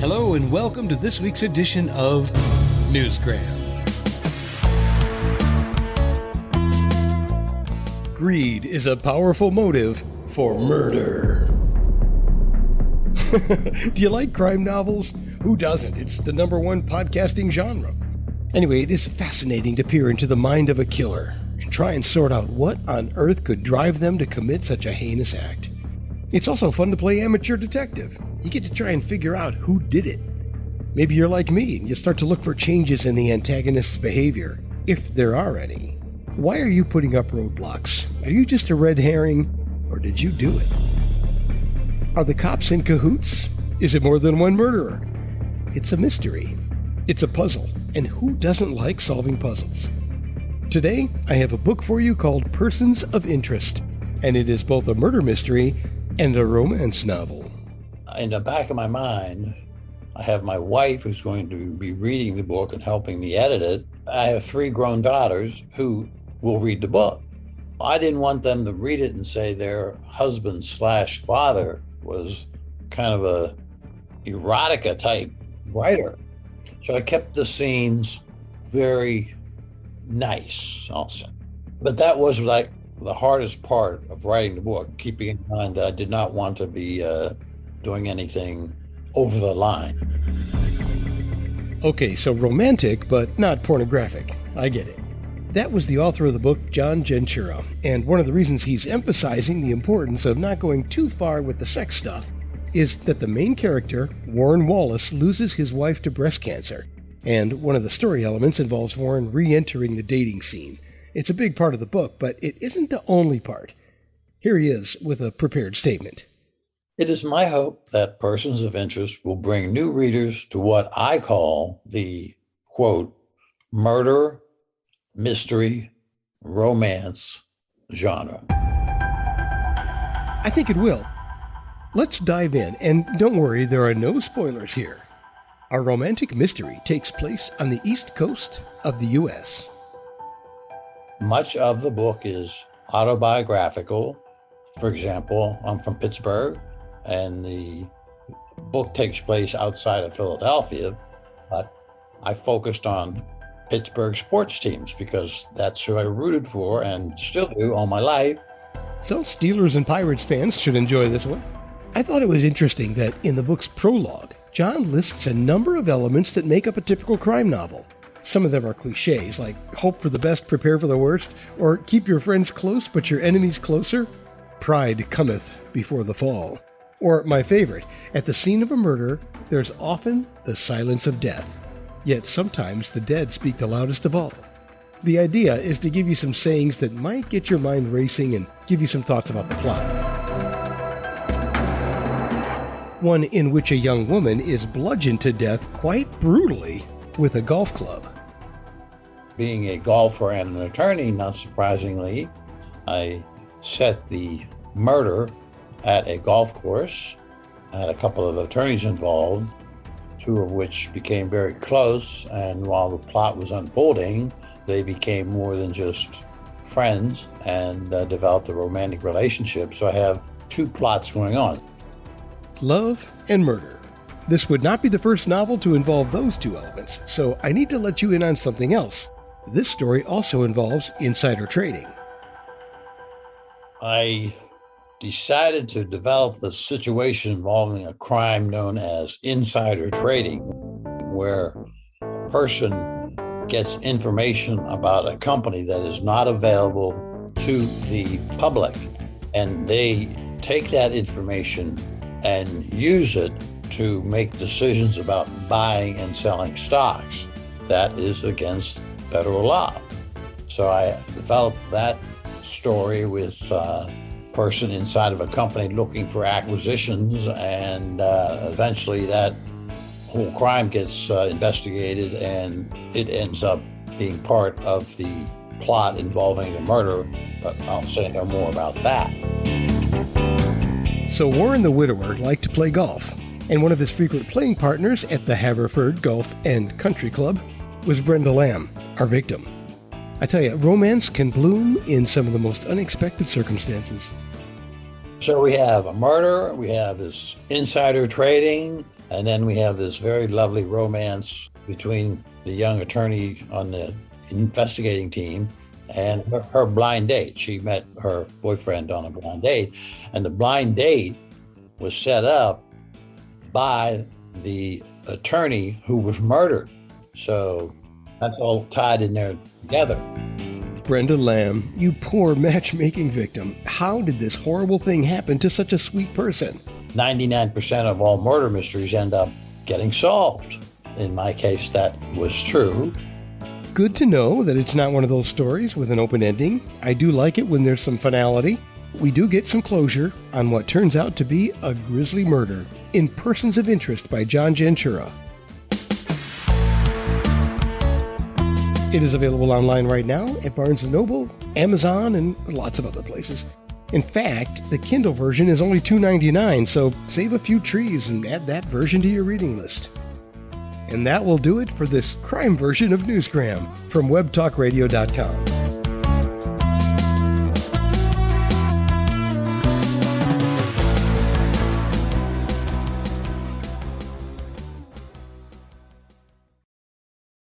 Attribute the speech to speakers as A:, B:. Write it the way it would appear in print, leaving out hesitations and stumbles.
A: Hello and welcome to this week's edition of Newsgram. Greed is a powerful motive for murder. Do you like crime novels? Who doesn't? It's the number one podcasting genre. Anyway, it is fascinating to peer into the mind of a killer and try and sort out what on earth could drive them to commit such a heinous act. It's also fun to play amateur detective. You get to try and figure out who did it. Maybe you're like me and you start to look for changes in the antagonist's behavior, if there are any. Why are you putting up roadblocks? Are you just a red herring, or did you do it? Are the cops in cahoots? Is it more than one murderer? It's a mystery. It's a puzzle, and who doesn't like solving puzzles? Today, I have a book for you called Persons of Interest, and it is both a murder mystery and a romance novel.
B: In the back of my mind, I have my wife who's going to be reading the book and helping me edit it. I have 3 grown daughters who will read the book. I didn't want them to read it and say their husband/father was kind of a erotica type writer. So I kept the scenes very nice also. But that was like the hardest part of writing the book, keeping in mind that I did not want to be doing anything over the line.
A: Okay, so romantic, but not pornographic. I get it. That was the author of the book, John Jenchura, and one of the reasons he's emphasizing the importance of not going too far with the sex stuff is that the main character, Warren Wallace, loses his wife to breast cancer, and one of the story elements involves Warren re-entering the dating scene. It's a big part of the book, but it isn't the only part. Here he is with a prepared statement.
B: It is my hope that Persons of Interest will bring new readers to what I call the, quote, murder, mystery, romance genre.
A: I think it will. Let's dive in, and don't worry, there are no spoilers here. Our romantic mystery takes place on the East Coast of the U.S.
B: Much of the book is autobiographical. For example, I'm from Pittsburgh, and the book takes place outside of Philadelphia, but I focused on Pittsburgh sports teams because that's who I rooted for and still do all my life.
A: So Steelers and Pirates fans should enjoy this one. I thought it was interesting that in the book's prologue, John lists a number of elements that make up a typical crime novel. Some of them are cliches, like hope for the best, prepare for the worst, or keep your friends close but your enemies closer. Pride cometh before the fall. Or my favorite, at the scene of a murder, there's often the silence of death. Yet sometimes the dead speak the loudest of all. The idea is to give you some sayings that might get your mind racing and give you some thoughts about the plot. One in which a young woman is bludgeoned to death quite brutally with a golf club.
B: Being a golfer and an attorney, not surprisingly, I set the murder at a golf course. I had a couple of attorneys involved, 2 of which became very close, and while the plot was unfolding, they became more than just friends and developed a romantic relationship. So I have 2 plots going on.
A: Love and murder. This would not be the first novel to involve those 2 elements, so I need to let you in on something else. This story also involves insider trading.
B: I decided to develop the situation involving a crime known as insider trading, where a person gets information about a company that is not available to the public, and they take that information and use it to make decisions about buying and selling stocks. That is against federal law. So I developed that story with person inside of a company looking for acquisitions, and eventually that whole crime gets investigated, and it ends up being part of the plot involving the murder, but I'll say no more about that.
A: So Warren the widower liked to play golf, and one of his frequent playing partners at the Haverford Golf and Country Club was Brenda Lamb, our victim. I tell you, romance can bloom in some of the most unexpected circumstances.
B: So we have a murder, we have this insider trading, And then we have this very lovely romance between the young attorney on the investigating team and her blind date. She met her boyfriend on a blind date, and the blind date was set up by the attorney who was murdered. So that's all tied in there together.
A: Brenda Lamb, you poor matchmaking victim. How did this horrible thing happen to such a sweet person?
B: 99% of all murder mysteries end up getting solved. In my case, that was true.
A: Good to know that it's not one of those stories with an open ending. I do like it when there's some finality. We do get some closure on what turns out to be a grisly murder in Persons of Interest by John Jenchura. It is available online right now at Barnes & Noble, Amazon, and lots of other places. In fact, the Kindle version is only $2.99, so save a few trees and add that version to your reading list. And that will do it for this crime version of Newsgram from webtalkradio.com.